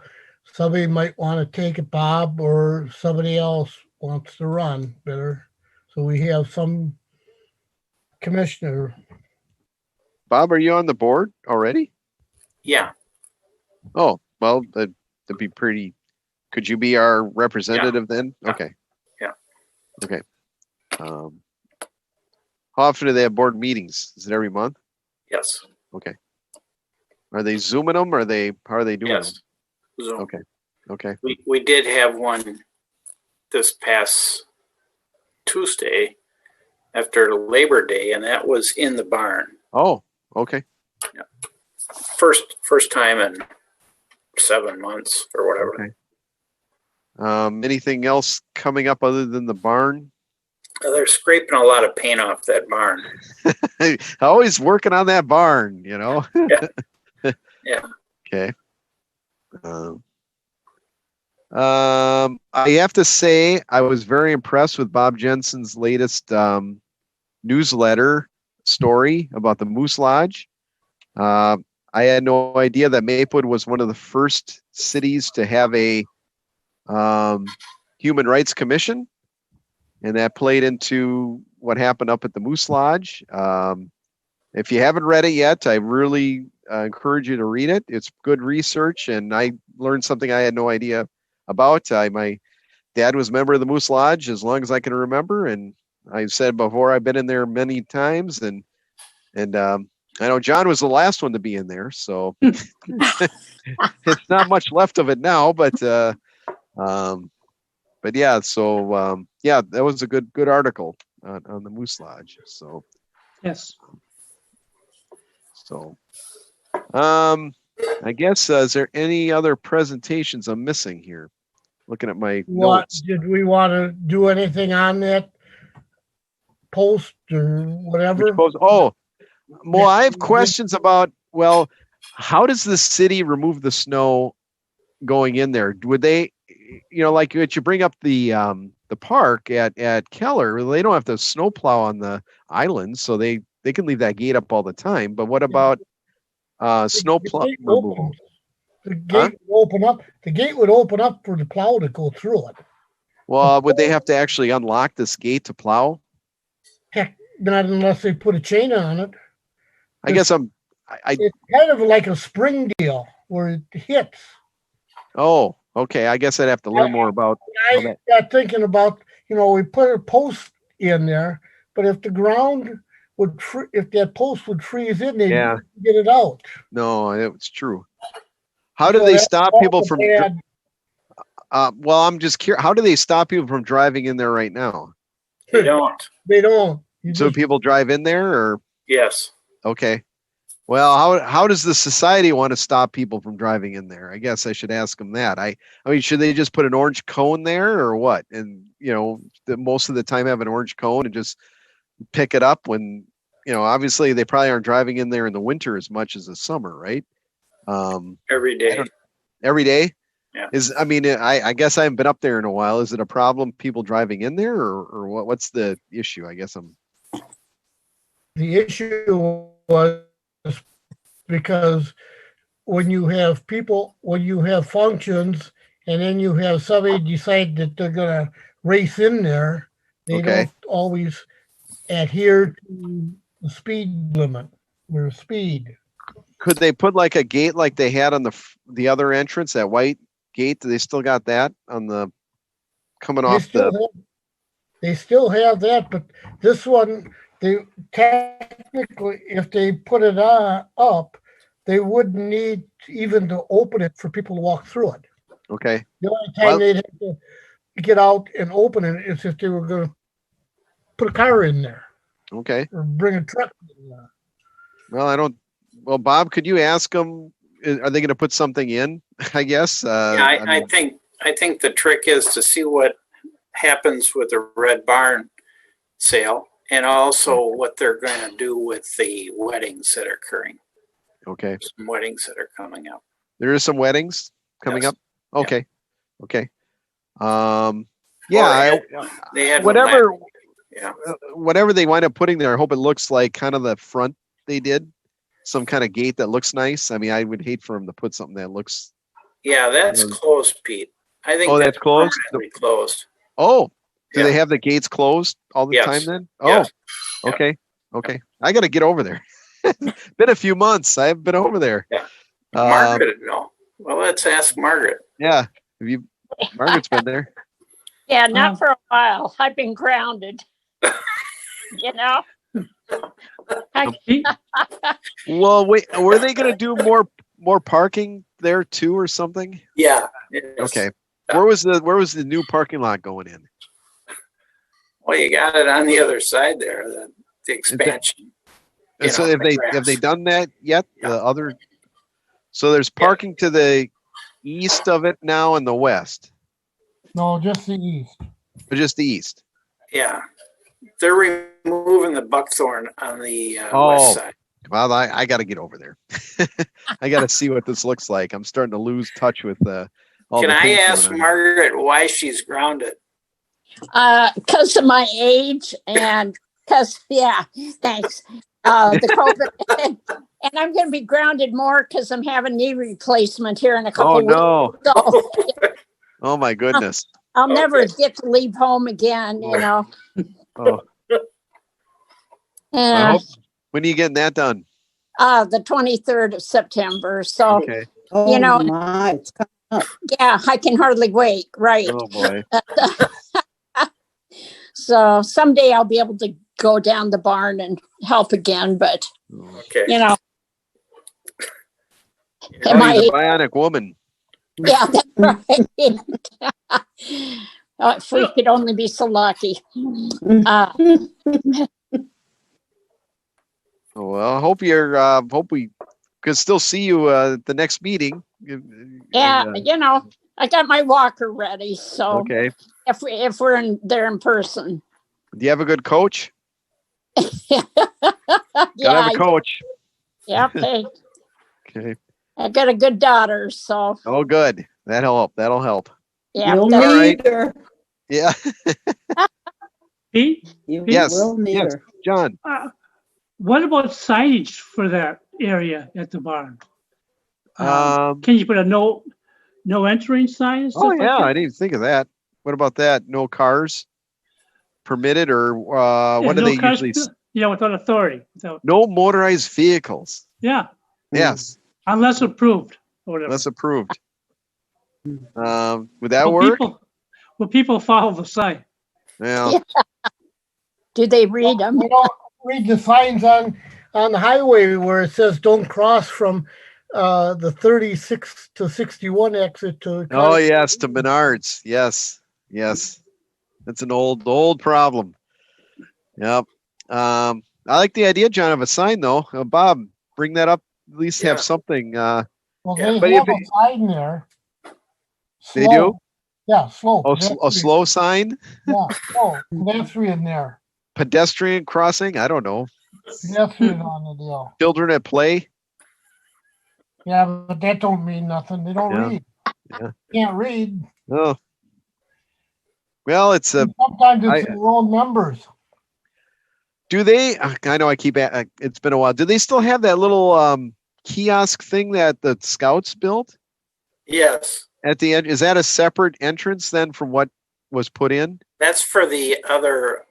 somebody might want to take it, Bob, or somebody else wants to run better. So we have some commissioner. Bob, are you on the board already? Yeah. Oh, well, that'd be pretty. Could you be our representative then? Yeah. Okay. Yeah. Okay. How often do they have board meetings? Is it every month? Yes. Okay. Are they Zooming them? Or how are they doing Yes. them? Zoom. Okay. Okay. We did have one this past Tuesday after Labor Day, and that was in the barn. Oh, okay. Yeah. First time in 7 months or whatever. Okay. Anything else coming up other than the barn? They're scraping a lot of paint off that barn. Always working on that barn, Yeah. Yeah. Okay. I have to say I was very impressed with Bob Jensen's latest newsletter story about the Moose Lodge. I had no idea that Maplewood was one of the first cities to have a Human Rights Commission, and that played into what happened up at the Moose Lodge. If you haven't read it yet, I really encourage you to read it. It's good research, and I learned something I had no idea about. My dad was a member of the Moose Lodge as long as I can remember, and I've said before I've been in there many times, and I know John was the last one to be in there, so it's not much left of it now, but yeah, so yeah, that was a good article on the Moose Lodge. So Yes. so I guess is there any other presentations I'm missing here? Looking at my notes. Did we want to do anything on that post or whatever? Oh, well, I have questions about, well, how does the city remove the snow going in there? Would they, like you bring up the park at Keller, they don't have to snowplow on the island, so they can leave that gate up all the time. But what about snowplow removal? The gate would open up. The gate would open up for the plow to go through it. Well, would they have to actually unlock this gate to plow? Heck, not unless they put a chain on it. I guess it's kind of like a spring deal where it hits. Oh, okay. I guess I'd have to learn more about. I got thinking about, we put a post in there, but if the ground if that post would freeze in, they'd get it out. No, it's true. How do they stop people from? Well, I'm just curious. How do they stop people from driving in there right now? They don't. They don't. So people drive in there, or? Yes. Okay. Well, how does the society want to stop people from driving in there? I guess I should ask them that. I mean, should they just put an orange cone there, or what? And most of the time have an orange cone and just pick it up when obviously they probably aren't driving in there in the winter as much as the summer, right? Every day. Every day. I guess I haven't been up there in a while. Is it a problem people driving in there, or what's the issue? I guess The issue was because when you have functions, and then you have somebody decide that they're gonna race in there, they Okay. don't always adhere to the speed limit or speed. could they put like a gate like they had on the other entrance, that white gate? Do they still got that on the coming off the? They still have that, but this one, they technically, if they put it up, they wouldn't need even to open it for people to walk through it. Okay. The only time they'd have to get out and open it is if they were going to put a car in there. Okay. Or bring a truck in there. Well, Bob, could you ask them? Are they going to put something in? I guess. I think the trick is to see what happens with the Red Barn sale, and also what they're going to do with the weddings that are occurring. Okay. Some weddings that are coming up. There is some weddings coming Yes. up. Okay. Yeah. Okay. They had Whatever. Yeah. Whatever they wind up putting there, I hope it looks like kind of the front they did. Some kind of gate that looks nice. I mean, I would hate for them to put something that looks. Yeah, that's closed, Pete. I think that's closed. Permanently closed. Oh, do Yeah. they have the gates closed all the Yes. time then? Yes. Oh, okay. Okay. I got to get over there. Been a few months. I haven't been over there. Yeah. Margaret, no. Well, let's ask Margaret. Yeah. Margaret's been there. Yeah, not for a while. I've been grounded. You know? Well, wait, were they going to do more parking there too or something? Yeah. Okay. Where was the new parking lot going in? Well, you got it on the other side there, the expansion. So have they done that yet? Yeah. The other. So there's parking to the east of it now and the west. No, just the east. Or just the east. Yeah. They're removing the buckthorn on the west side. Well, I got to get over there. I got to see what this looks like. I'm starting to lose touch with all Can the I things ask going on. Margaret why she's grounded? Because of my age and because, thanks. The COVID. And I'm going to be grounded more because I'm having knee replacement here in a couple Oh, weeks. no. So Oh, my goodness. I'll never get to leave home again, you know. Oh, Yeah. when are you getting that done? The 23rd of September. So, Okay. Oh, You know- my, it's coming up. yeah, I can hardly wait. Right. Oh, boy. So someday I'll be able to go down the barn and help again. But, Okay. you know, Oh, am I you're the bionic woman. Yeah, that's right. If we could only be so lucky. Well, I hope hope we could still see you at the next meeting. Yeah, And, you know, I got my walker ready. So okay. if we're there in person, Do you have a good coach? yeah, Gotta have a coach. Yep. Hey, Okay. I got a good daughter, so Oh, good. That'll help. yeah. You'll that- right. need her. Yeah. Pete, You Yes, will need yes. her. John. what about signage for that area at the barn? Um, Can you put a no entering sign and stuff oh like yeah, that? I didn't even think of that. What about that? No cars permitted, or Yeah, what do no they cars- usually? Yeah, without authority. No motorized vehicles. Yeah, Yes, unless approved or whatever. that's approved. Would that work? People follow the sign. Well, Do they read them? You don't read the signs on the highway where it says don't cross from the 36 to 61 exit to. oh yes, to Menards. Yes, that's an old problem. Yep. I like the idea, John, of a sign though. Bob, bring that up. At least have Yeah. something. Well, Yeah, they but have if a sign there. They Slow. do? Yeah, slow. A Pedestrian. slow sign, Yeah, slow. Pedestrian there. pedestrian crossing. I don't know. Pedestrian on the deal. Children at play. Yeah, but that don't mean nothing. They don't Yeah. read. Can't read. Oh. Well, it's a. Sometimes it's I- the wrong numbers. Do they? I know I keep. It's been a while. Do they still have that little kiosk thing that the scouts built Yes, at the end? Is that a separate entrance then from what was put in? that's for the other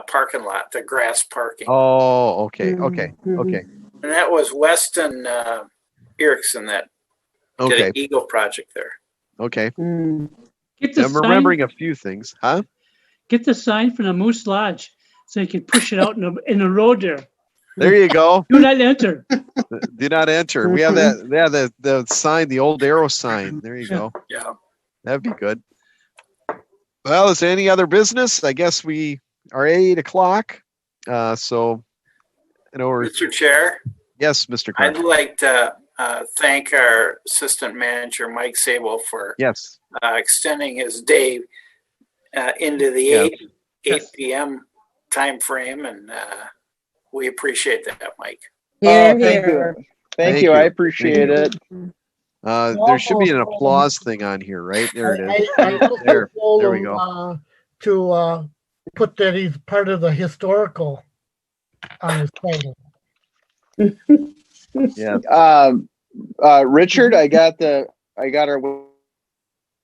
parking lot, the grass parking. Oh, okay, okay, Mhm. okay, And that was Weston Erickson that did okay, an Eagle project there. okay. Mm. Get the I'm sign. remembering a few things, huh? Get the sign from the Moose Lodge so you can push it out in the road there. There you go. Do not enter. Do not enter. We have that. Yeah, the sign, the old arrow sign. There you go. Yeah. That'd be good. Well, is there any other business? I guess we are 8:00. So, you know, Mr. Chair, yes, Mr. I'd Carter. like to thank our assistant manager, Mike Sable, for Yes. extending his day into the Yeah. 8 p.m. time frame, and we appreciate that, Mike. Here, Thank here. you. Thank you. I appreciate it. There should be an applause thing on here, right? There it is. I also There told we him, go. to put that he's part of the historical on his title. Yeah. Richard, I got our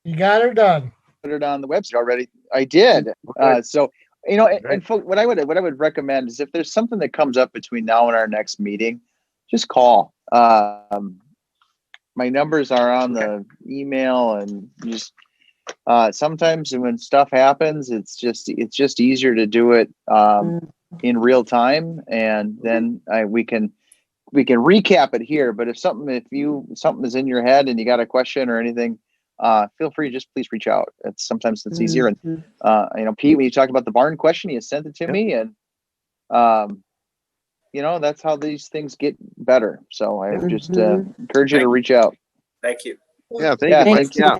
You got her done. put it on the website already. I did. Okay. So you know, and Right. what I would recommend is if there's something that comes up between now and our next meeting, just call. My numbers are on the email, and just sometimes when stuff happens, it's just easier to do it in real time, and then we can recap it here. But if something is in your head and you got a question or anything, feel free to just please reach out. Sometimes it's easier. And you know, Pete, when you talked about the barn question, you sent it to me, and you know, that's how these things get better. So I just encourage you to reach out. Thank you. Yeah. Thank Yeah, you, Mike. thanks. Yeah.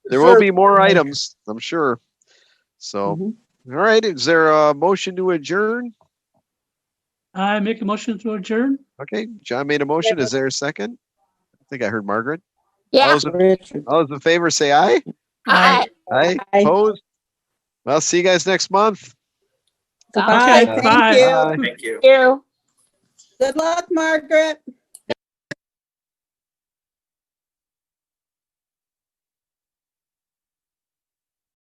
There will be more items, I'm sure. So, all right. Is there a motion to adjourn? I make a motion to adjourn. Okay. John made a motion. Is there a second? I think I heard Margaret. Yeah. All those in favor say aye. Aye. Aye. Aye. Opposed? Well, see you guys next month. Bye. Bye. Thank you. Bye. Thank you. You. Good luck, Margaret.